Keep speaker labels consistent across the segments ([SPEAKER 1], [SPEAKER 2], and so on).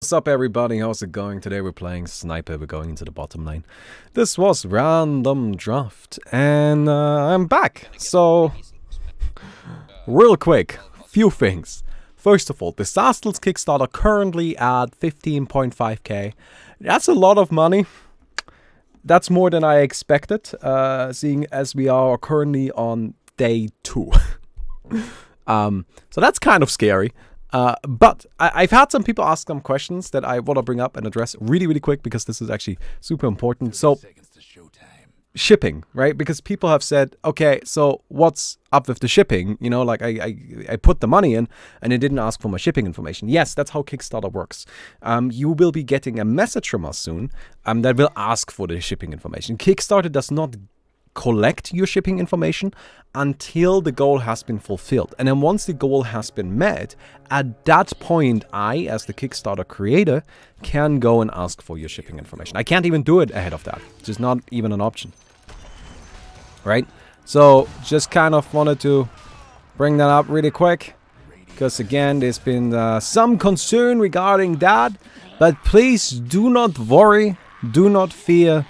[SPEAKER 1] What's up everybody, how's it going? Today we're playing Sniper, we're going into the bottom lane. This was random draft and I'm back. So, real quick, few things. First of all, the Sastel's Kickstarter currently at 15.5k. That's a lot of money. That's more than I expected, seeing as we are currently on day 2. So that's kind of scary. But I've had some people ask some questions that I want to bring up and address really quick because this is actually super important. So, shipping, right? Because people have said, okay, so what's up with the shipping? You know, like I put the money in and it didn't ask for my shipping information. Yes, that's how Kickstarter works. You will be getting a message from us soon that will ask for the shipping information. Kickstarter does not collect your shipping information until the goal has been fulfilled. And then once the goal has been met, at that point, I, as the Kickstarter creator, can go and ask for your shipping information. I can't even do it ahead of that. It's just not even an option. Right? So, just kind of wanted to bring that up really quick. Because again, there's been some concern regarding that. But please do not worry. Do not fear.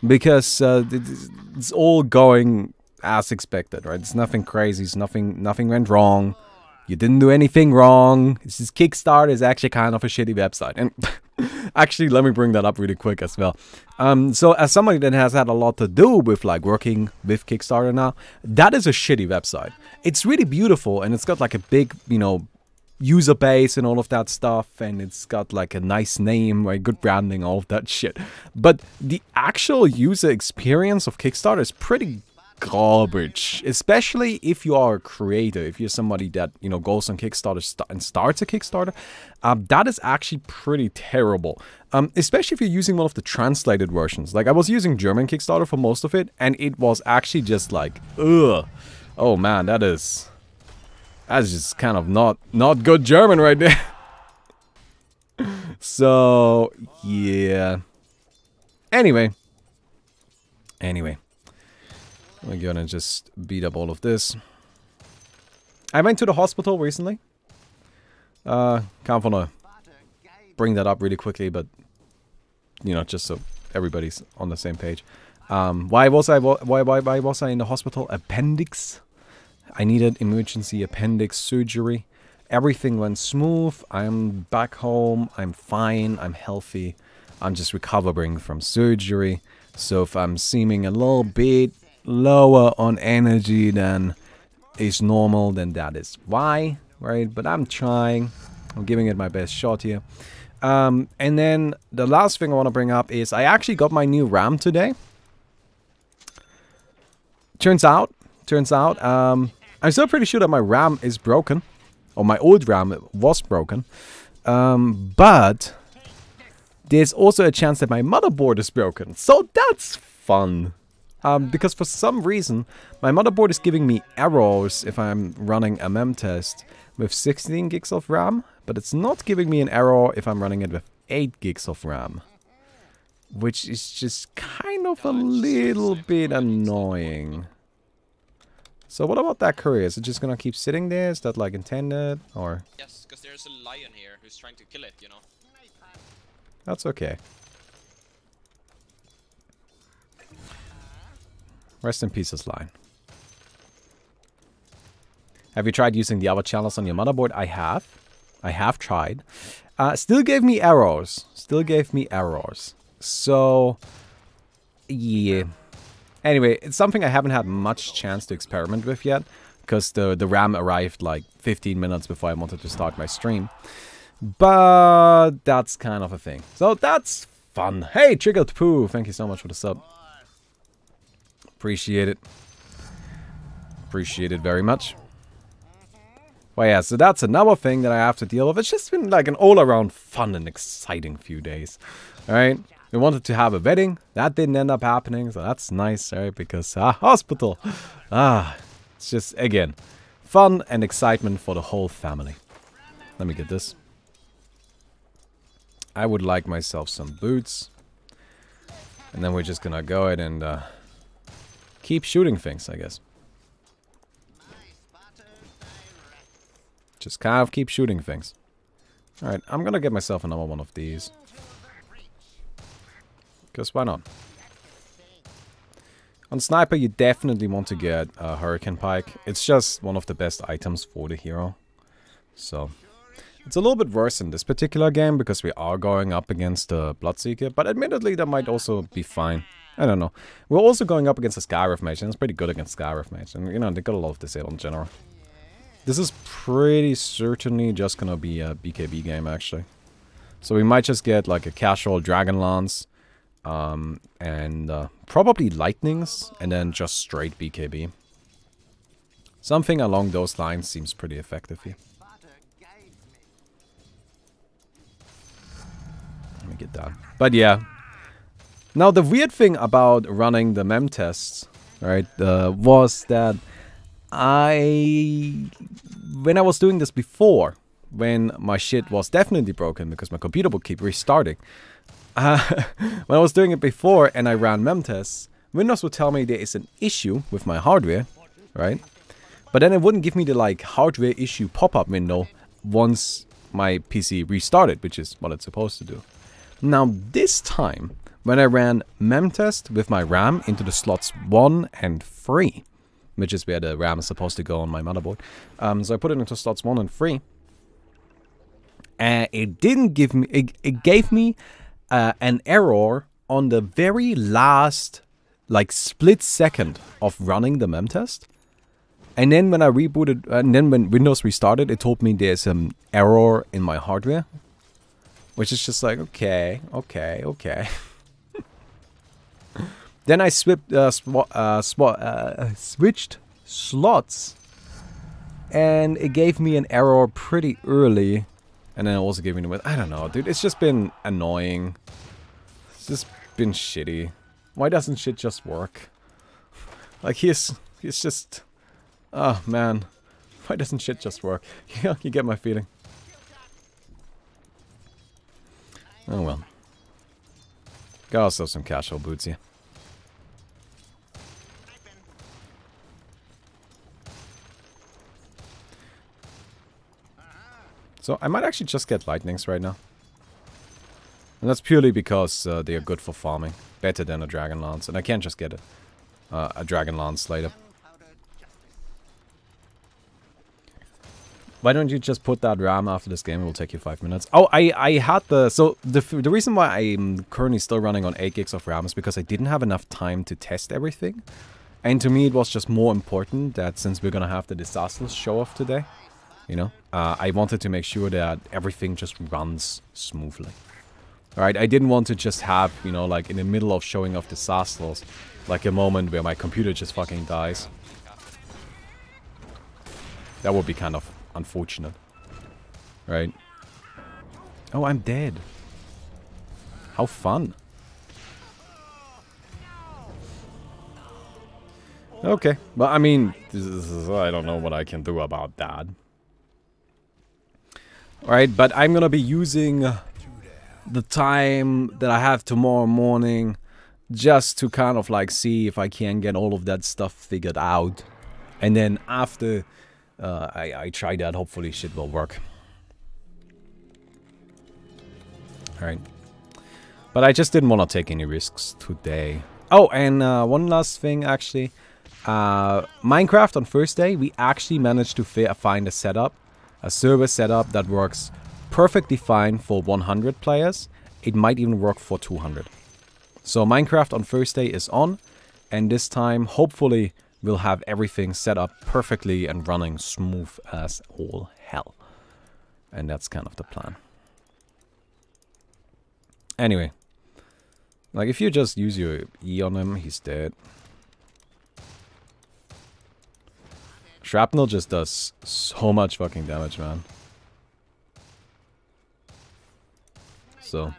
[SPEAKER 1] Because it's all going as expected, right? It's nothing crazy. It's nothing went wrong. You didn't do anything wrong. This is Kickstarter is actually kind of a shitty website. And actually, let me bring that up really quick as well. So as somebody that has had a lot to do with like working with Kickstarter now, that is a shitty website. It's really beautiful and it's got like a big, you know, user base and all of that stuff, and it's got like a nice name, right? Good branding, all of that shit. But the actual user experience of Kickstarter is pretty garbage, especially if you are a creator, if you're somebody that, you know, goes on Kickstarter and starts a Kickstarter. That is actually pretty terrible, especially if you're using one of the translated versions. Like I was using German Kickstarter for most of it, and it was actually just like, ugh, oh man, that's just kind of not good German right there. So, yeah. Anyway. We're gonna just beat up all of this. I went to the hospital recently. Kind of wanna bring that up really quickly, but, you know, just so everybody's on the same page. Why was I in the hospital? Appendix. I needed emergency appendix surgery. Everything went smooth. I'm back home. I'm fine. I'm healthy. I'm just recovering from surgery. So if I'm seeming a little bit lower on energy than is normal, then that is why, right? But I'm trying. I'm giving it my best shot here. And then the last thing I want to bring up is I actually got my new RAM today. Turns out, I'm still pretty sure that my RAM is broken. Or my old RAM was broken. But there's also a chance that my motherboard is broken. So that's fun. Because for some reason, my motherboard is giving me errors if I'm running a mem test with 16 gigs of RAM. But it's not giving me an error if I'm running it with 8 gigs of RAM. Which is just kind of a little bit annoying. So what about that courier? Is it just gonna keep sitting there? Is that like intended? Or?
[SPEAKER 2] Yes, because there's a lion here who's trying to kill it, you know.
[SPEAKER 1] That's okay. Rest in pieces, lion. Have you tried using the other channels on your motherboard? I have. I have tried. Still gave me errors. So, yeah. Anyway, it's something I haven't had much chance to experiment with yet, because the RAM arrived like 15 minutes before I wanted to start my stream. But that's kind of a thing. So that's fun. Hey, Triggered Poo, thank you so much for the sub. Appreciate it. Appreciate it very much. Well, yeah, so that's another thing that I have to deal with. It's just been like an all-around fun and exciting few days. Alright? We wanted to have a wedding. That didn't end up happening, so that's nice, right? Because, hospital. It's just, again, fun and excitement for the whole family. Let me get this. I would like myself some boots. And then we're just gonna go ahead and keep shooting things, I guess. Just kind of keep shooting things. Alright, I'm gonna get myself another one of these. Because why not? On Sniper, you definitely want to get a Hurricane Pike. It's just one of the best items for the hero. So, it's a little bit worse in this particular game because we are going up against the Bloodseeker. But admittedly, that might also be fine. I don't know. We're also going up against a Skyriff Mage, and it's pretty good against Skyriff Mage. And, you know, they got a lot of disable in general. This is pretty certainly just gonna be a BKB game, actually. So we might just get, like, a casual Dragon Lance. And probably Lightnings, and then just straight BKB. Something along those lines seems pretty effective here. Let me get that. But yeah. Now the weird thing about running the mem tests, right, was that when I was doing this before, when my shit was definitely broken because my computer would keep restarting. When I was doing it before and I ran mem tests, Windows would tell me there is an issue with my hardware, right? But then it wouldn't give me the like hardware issue pop-up window once my PC restarted, which is what it's supposed to do. Now this time, when I ran mem test with my RAM into the slots 1 and 3, which is where the RAM is supposed to go on my motherboard. So I put it into slots 1 and 3. And it didn't give me, it gave me an error on the very last, like, split second of running the mem test. And then when I rebooted, and then when Windows restarted, it told me there's an error in my hardware. Which is just like, okay. Then I switched slots. And it gave me an error pretty early. And then it also gave me the... I don't know, dude. It's just been annoying. It's just been shitty. Why doesn't shit just work? Like, he's just... Oh, man. Why doesn't shit just work? Yeah, you get my feeling. Oh, well. Got ourselves some casual boots here. So I might actually just get lightnings right now. And that's purely because they are good for farming. Better than a Dragon Lance. And I can't just get a Dragon Lance later. Why don't you just put that RAM after this game? It will take you 5 minutes. Oh, I had the... So the reason why I'm currently still running on 8 gigs of RAM is because I didn't have enough time to test everything. And to me it was just more important that since we're gonna have the disasters show off today, you know, I wanted to make sure that everything just runs smoothly. Alright, I didn't want to just have, you know, like in the middle of showing off disasters, like a moment where my computer just fucking dies. That would be kind of unfortunate. Right? Oh, I'm dead. How fun. Okay, well, I mean, I don't know what I can do about that. Alright, but I'm gonna be using the time that I have tomorrow morning just to kind of like see if I can get all of that stuff figured out. And then after I try that, hopefully shit will work. Alright. But I just didn't want to take any risks today. Oh, and one last thing actually. Minecraft on Thursday, we actually managed to find a setup. A server setup that works perfectly fine for 100 players. It might even work for 200. So Minecraft on Thursday is on. And this time, hopefully, we'll have everything set up perfectly and running smooth as all hell. And that's kind of the plan. Anyway. Like, if you just use your E on him, he's dead. Shrapnel just does so much fucking damage, man. So.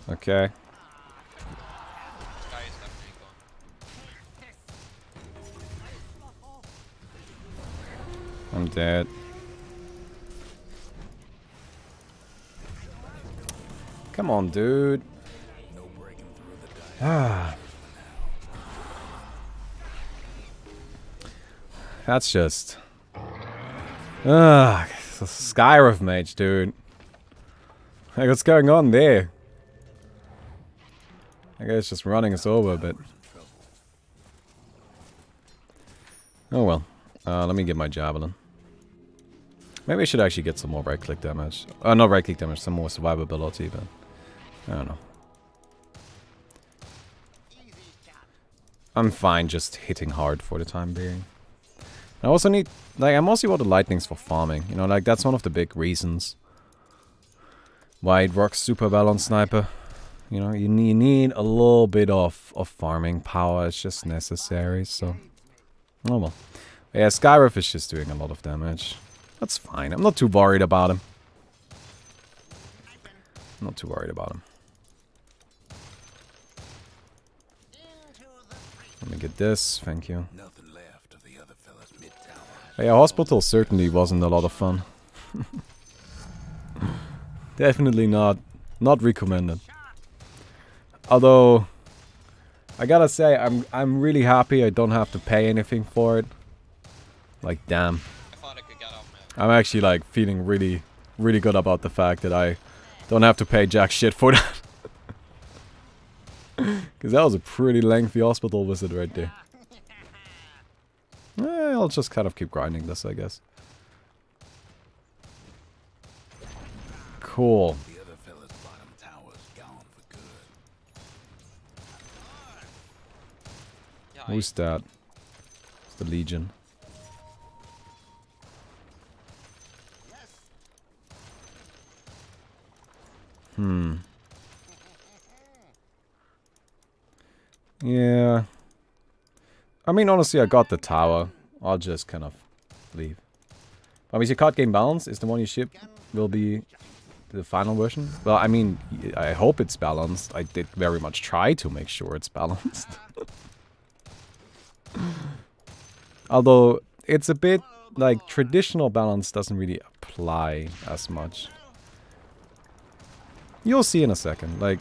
[SPEAKER 1] Okay. I'm dead. Come on, dude. Ah. That's just... Skyriff mage, dude. Like, what's going on there? I guess it's just running us over a bit. Oh well. Let me get my javelin. Maybe I should actually get some more right-click damage. Not right-click damage, some more survivability, but... I don't know. I'm fine just hitting hard for the time being. I also need... Like, I mostly want the lightnings for farming. You know, like, that's one of the big reasons why it works super well on Sniper. You know, you need a little bit of farming power. It's just necessary, so... Oh well. Yeah, Skyriff is just doing a lot of damage. That's fine. I'm not too worried about him. I'm not too worried about him. Let me get this. Thank you. Yeah, Hospital certainly wasn't a lot of fun. Definitely not recommended. Although, I gotta say, I'm really happy I don't have to pay anything for it. Like, damn. I'm actually, like, feeling really, really good about the fact that I don't have to pay jack shit for that. Because that was a pretty lengthy hospital visit right there. I'll just kind of keep grinding this, I guess. Cool. Who's that? It's the Legion. Yeah. I mean, honestly, I got the tower. I'll just kind of leave. I mean, your card game balance is the one you ship will be the final version. Well, I mean, I hope it's balanced. I did very much try to make sure it's balanced. Although, it's a bit, like, traditional balance doesn't really apply as much. You'll see in a second, like,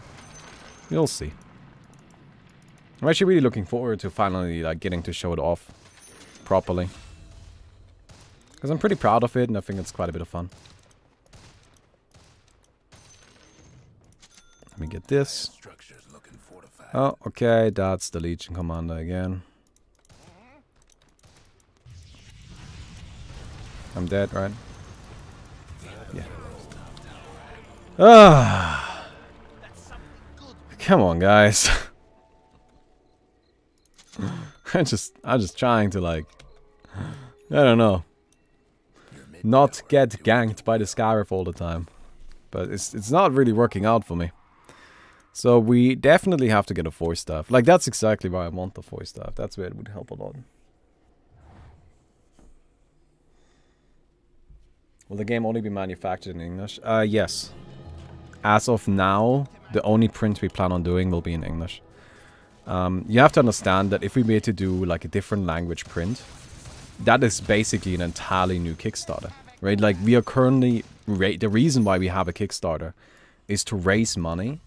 [SPEAKER 1] you'll see. I'm actually really looking forward to finally, like, getting to show it off properly. Because I'm pretty proud of it, and I think it's quite a bit of fun. Let me get this. Oh, okay, that's the Legion Commander again. I'm dead, right? Yeah. Ah, come on, guys. I'm just trying to, like, I don't know, not get ganked by the Skyriff all the time, but it's not really working out for me. So we definitely have to get a 4-staff. Like, that's exactly why I want the 4-staff. That's where it would help a lot. Will the game only be manufactured in English? Yes. As of now, the only print we plan on doing will be in English. You have to understand that if we were to do like a different language print, that is basically an entirely new Kickstarter, right? Like, we are currently, the reason why we have a Kickstarter is to raise money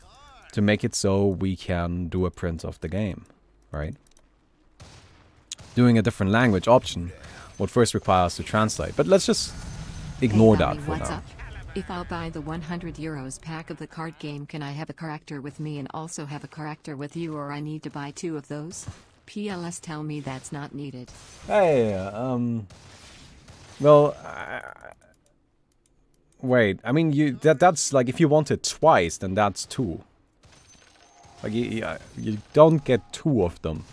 [SPEAKER 1] to make it so we can do a print of the game, right? Doing a different language option would first require us to translate, but let's just ignore that for now.
[SPEAKER 3] Up? If I'll buy the 100 euros pack of the card game, can I have a character with me and also have a character with you, or I need to buy 2 of those? PLS tell me that's not needed.
[SPEAKER 1] Hey, well, wait, I mean, that's like, if you want it twice, then that's 2. Like, you don't get 2 of them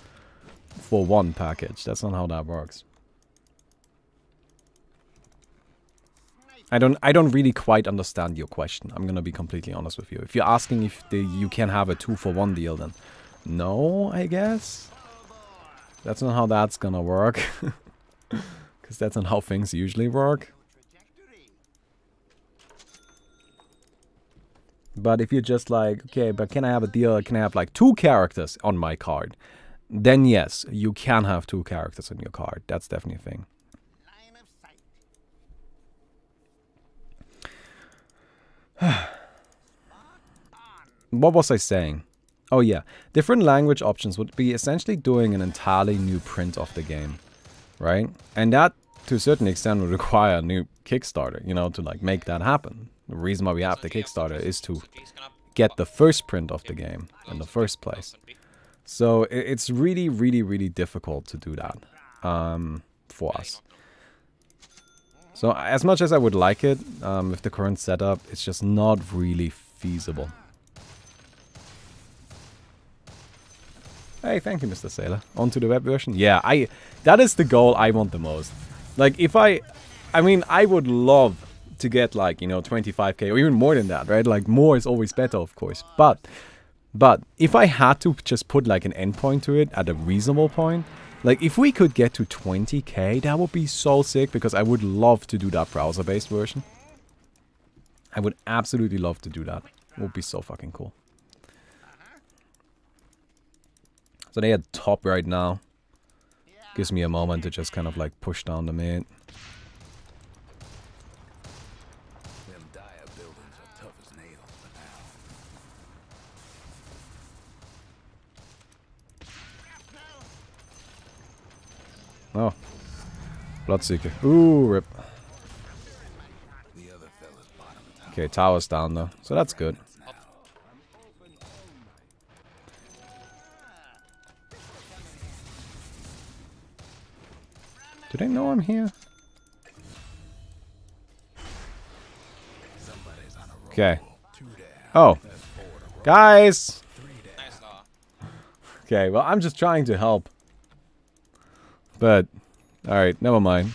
[SPEAKER 1] for 1 package. That's not how that works. I don't really quite understand your question. I'm gonna be completely honest with you. If you're asking if you can have a 2-for-1 deal, then no, I guess. That's not how that's gonna work. Because that's not how things usually work. But if you're just like, okay, but can I have a deal? Can I have like 2 characters on my card? Then yes, you can have 2 characters on your card. That's definitely a thing. what was I saying? Oh yeah, different language options would be essentially doing an entirely new print of the game, right? And that, to a certain extent, would require a new Kickstarter, you know, to like make that happen. The reason why we have the Kickstarter is to get the first print of the game in the first place. So it's really, really, really difficult to do that for us. So as much as I would like it, with the current setup, it's just not really feasible. Hey, thank you, Mr. Sailor. Onto the web version? Yeah, that is the goal I want the most. Like, if I mean, I would love to get, like, you know, 25k or even more than that, right? Like, more is always better, of course. But if I had to just put, like, an endpoint to it at a reasonable point, like, if we could get to 20k, that would be so sick, because I would love to do that browser-based version. I would absolutely love to do that. It would be so fucking cool. So they at top right now. Gives me a moment to just kind of like push down the mid. Oh. Bloodseeker. Ooh, rip. Okay, tower's down though. So that's good. Do they know I'm here? Okay. Oh. Guys! Okay, well, I'm just trying to help. But, alright, never mind.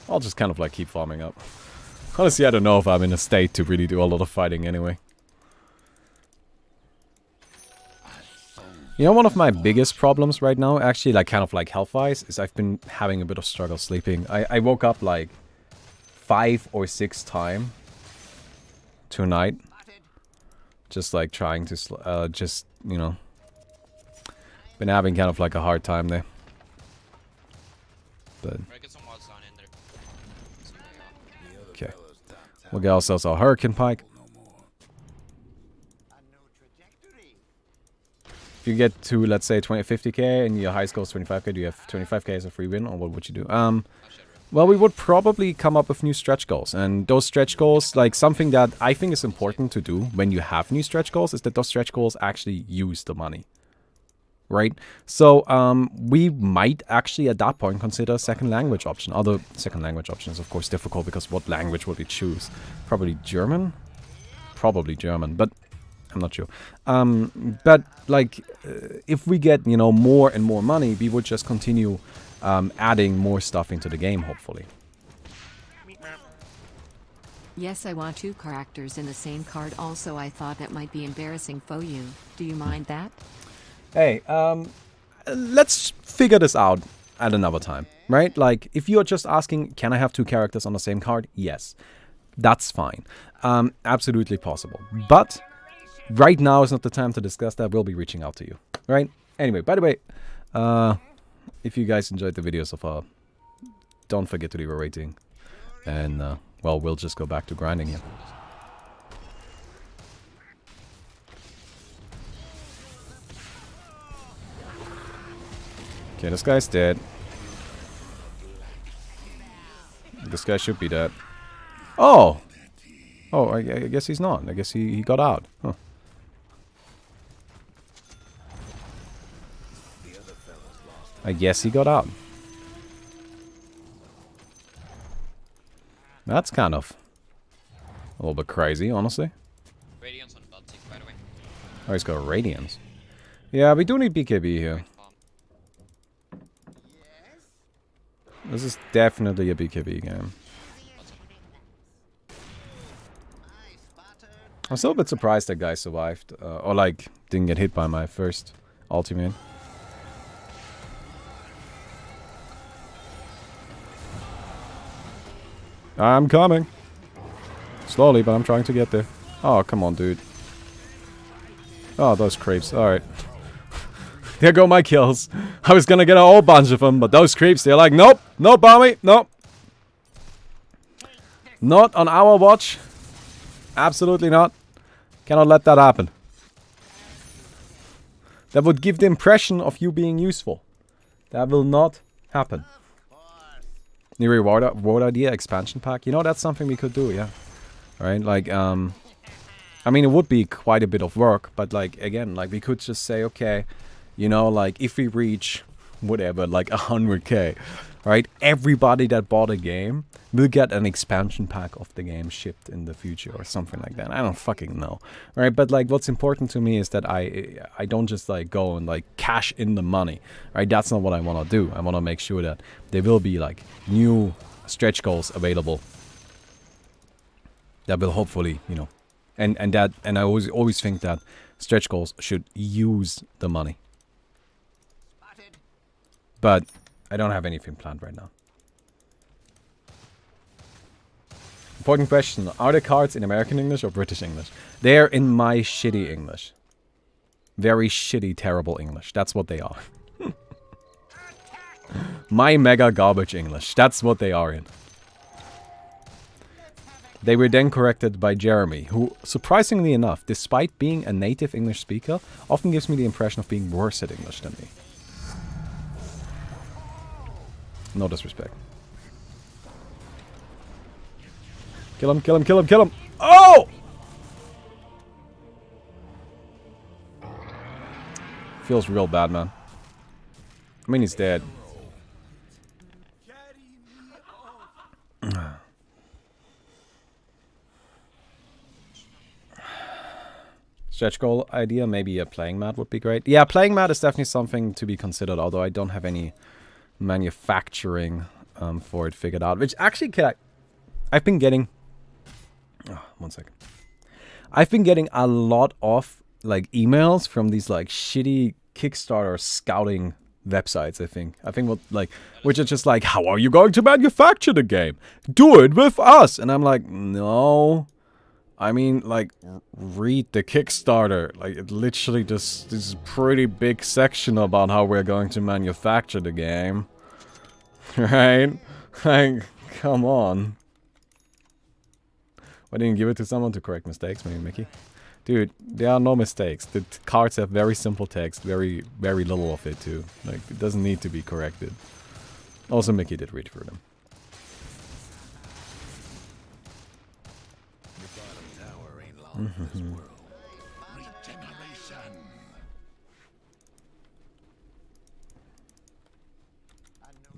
[SPEAKER 1] I'll just kind of like keep farming up. Honestly, I don't know if I'm in a state to really do a lot of fighting anyway. You know, one of my biggest problems right now, actually, like kind of like health-wise, is I've been having a bit of struggle sleeping. I woke up like 5 or 6 times tonight. Just like trying to, just, you know, been having kind of like a hard time there. But okay, we'll get ourselves our Hurricane Pike. If you get to, let's say, 50k and your high score is 25k, do you have 25k as a free win, or what would you do? Well, we would probably come up with new stretch goals. And those stretch goals, like something that I think is important to do when you have new stretch goals, is that those stretch goals actually use the money. Right? So, we might actually at that point consider a second language option. Although, second language option is of course difficult, because what language would we choose? Probably German? Probably German, but I'm not sure. But, like, if we get, you know, more and more money, we would just continue adding more stuff into the game, hopefully.
[SPEAKER 3] Yes, I want 2 characters in the same card. Also, I thought that might be embarrassing for you. Do you mind that?
[SPEAKER 1] Hey, let's figure this out at another time, right? Like, if you're just asking, can I have 2 characters on the same card? Yes. That's fine. Absolutely possible. But right now is not the time to discuss that. We'll be reaching out to you, right? Anyway, by the way, if you guys enjoyed the video so far, don't forget to leave a rating. And, well, we'll just go back to grinding here. Okay, this guy's dead. This guy should be dead. Oh! Oh, I guess he's not. I guess he got out. Huh. I guess he got out. That's kind of a little bit crazy, honestly.
[SPEAKER 2] Radiance on Baltic, by the way.
[SPEAKER 1] Oh, he's got Radiance. Yeah, we do need BKB here. This is definitely a BKB game. I'm still a bit surprised that guy survived. Or like, didn't get hit by my first ultimate. I'm coming. Slowly, but I'm trying to get there. Oh, come on, dude. Oh, those creeps. Alright. There go my kills. I was gonna get a whole bunch of them, but those creeps, they're like, nope, nope, Baumi, nope. Not on our watch. Absolutely not. Cannot let that happen. That would give the impression of you being useful. That will not happen. New reward idea, expansion pack. You know, that's something we could do, yeah. Right? Like, I mean, it would be quite a bit of work, but like, again, like we could just say, okay, you know, like if we reach whatever, like 100k, right? Everybody that bought a game will get an expansion pack of the game shipped in the future or something like that. I don't fucking know, right? But like, what's important to me is that I don't just like go and like cash in the money, right? That's not what I want to do. I want to make sure that there will be like new stretch goals available that will hopefully, you know, and I always think that stretch goals should use the money. But I don't have anything planned right now. Important question. Are the cards in American English or British English? They're in my shitty English. Very shitty, terrible English. That's what they are. My mega garbage English. That's what they are in. They were then corrected by Jeremy, who, surprisingly enough, despite being a native English speaker, often gives me the impression of being worse at English than me. No disrespect. Kill him, kill him, kill him, kill him! Oh! Feels real bad, man. I mean, he's dead. Stretch goal idea, maybe a playing mat would be great. Yeah, playing mat is definitely something to be considered, although I don't have any manufacturing for it figured out. Which actually, I've been getting... Oh, 1 second. I've been getting a lot of like emails from these like shitty Kickstarter scouting websites, I think. What like, which are just like, how are you going to manufacture the game? Do it with us! And I'm like, no... I mean, like, read the Kickstarter. Like, it literally just this pretty big section about how we're going to manufacture the game. Right? Like, come on. Why didn't you give it to someone to correct mistakes, maybe Mickey? Dude, there are no mistakes. The cards have very simple text, very little of it too. Like, it doesn't need to be corrected. Also, Mickey did read through them.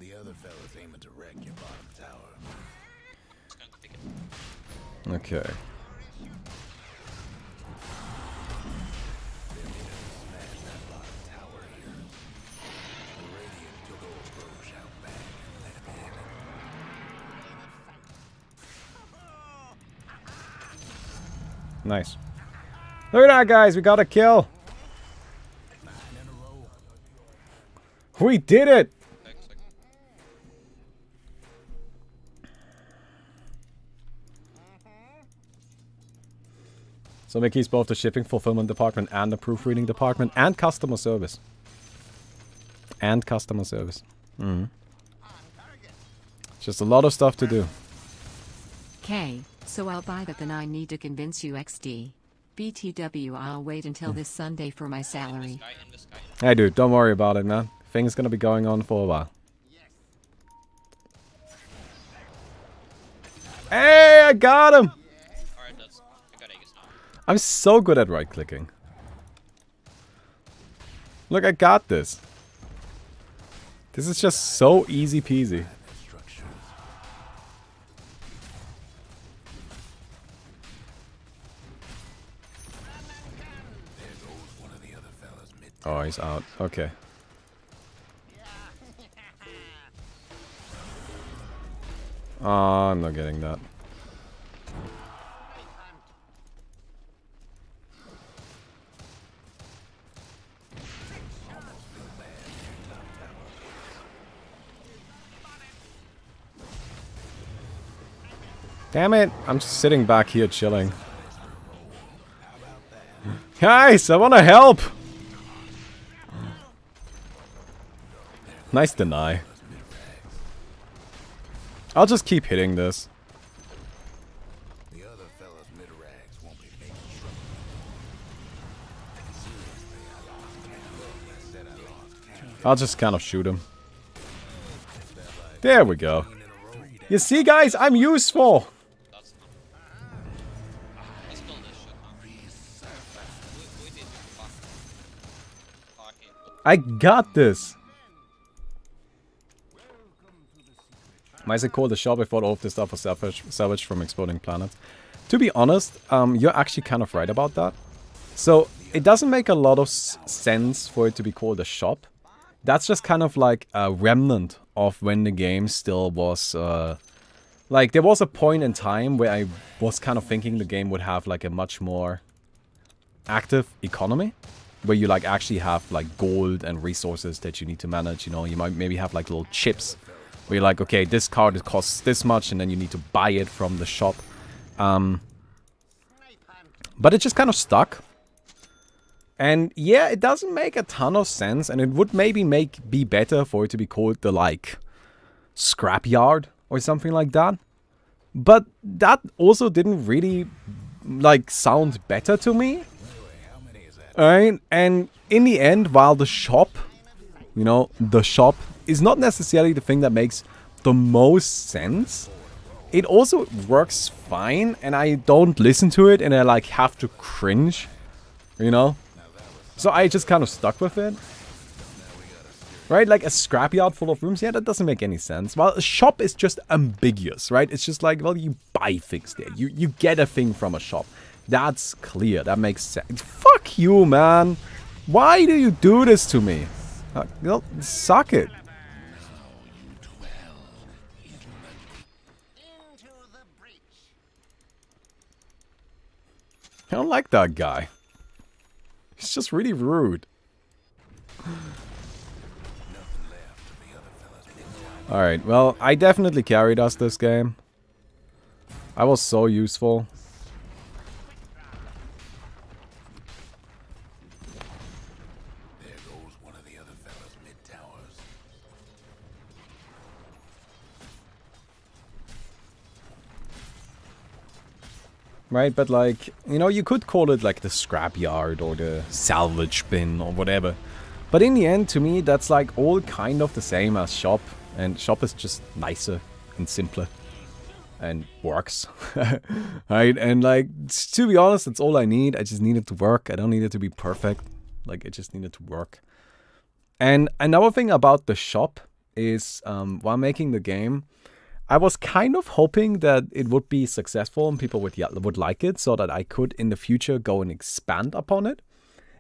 [SPEAKER 4] The other fella's aiming to wreck your bottom tower.
[SPEAKER 1] Okay. Nice. Look at that, guys. We got a kill. We did it. So Mickey's both the shipping fulfillment department and the proofreading department and customer service. And customer service. Just a lot of stuff to do.
[SPEAKER 3] Okay, so I'll buy that, then I need to convince you XD. BTW, I'll wait until this Sunday for my salary.
[SPEAKER 1] Hey dude, don't worry about it, man. Things gonna be going on for a while. Hey, I got him! I'm so good at right-clicking. Look, I got this. This is just so easy peasy. Oh, he's out. Okay. Oh, I'm not getting that. Damn it! I'm just sitting back here chilling. Guys, I wanna help! Nice deny. I'll just keep hitting this. I'll just kind of shoot him. There we go. You see, guys, I'm useful.
[SPEAKER 2] That's not. Let's kill this shit now. We did fucking.
[SPEAKER 1] I got this. Why is it called the shop? I thought all of this stuff was salvaged from exploding planets. To be honest, you're actually kind of right about that. So, it doesn't make a lot of sense for it to be called a shop. That's just kind of like a remnant of when the game still was... like, there was a point in time where I was kind of thinking the game would have like a much more active economy. Where you like actually have like gold and resources that you need to manage, you know. You might maybe have like little chips. Where you're like, okay, this card it costs this much and then you need to buy it from the shop. But it just kind of stuck. And yeah, it doesn't make a ton of sense. And it would maybe be better for it to be called the like scrapyard or something like that. But that also didn't really like sound better to me. Alright, and in the end, while the shop, you know, the shop is not necessarily the thing that makes the most sense, it also works fine, and I don't listen to it, and I like have to cringe, you know? So I just kind of stuck with it. Right, like a scrapyard full of rooms, yeah, that doesn't make any sense. Well, a shop is just ambiguous, right? It's just like, well, you buy things there. You get a thing from a shop. That's clear, that makes sense. Fuck you, man. Why do you do this to me? You know, suck it. I don't like that guy. He's just really rude. Alright, well, I definitely carried us this game. I was so useful.
[SPEAKER 4] There goes one of the other fellas mid-towers.
[SPEAKER 1] Right, but like, you know, you could call it like the scrapyard or the salvage bin or whatever. But in the end, to me, that's like all kind of the same as shop. And shop is just nicer and simpler. And works. Right, and like, to be honest, that's all I need. I just need it to work. I don't need it to be perfect. Like, I just need it to work. And another thing about the shop is, while making the game, I was kind of hoping that it would be successful and people would like it, so that I could in the future go and expand upon it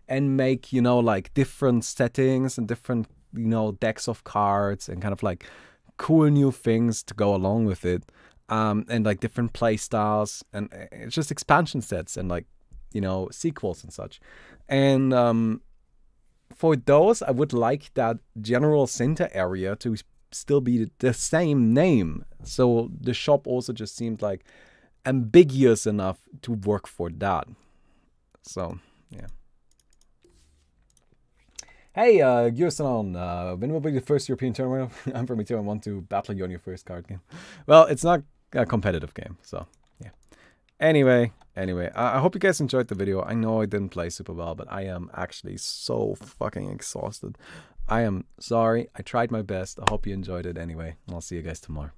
[SPEAKER 1] and make, you know, like different settings and different, you know, decks of cards and kind of like cool new things to go along with it, and like different play styles and it's just expansion sets and like, you know, sequels and such. And for those, I would like that general center area to still be the same name. So the shop also just seemed like ambiguous enough to work for that. So, yeah. Hey, Gursanon, when will be the first European tournament? I'm from Italy and want to battle you on your first card game. Well, it's not a competitive game, so, yeah. Anyway, I hope you guys enjoyed the video. I know I didn't play super well, but I am actually so fucking exhausted. I am sorry. I tried my best. I hope you enjoyed it anyway. I'll see you guys tomorrow.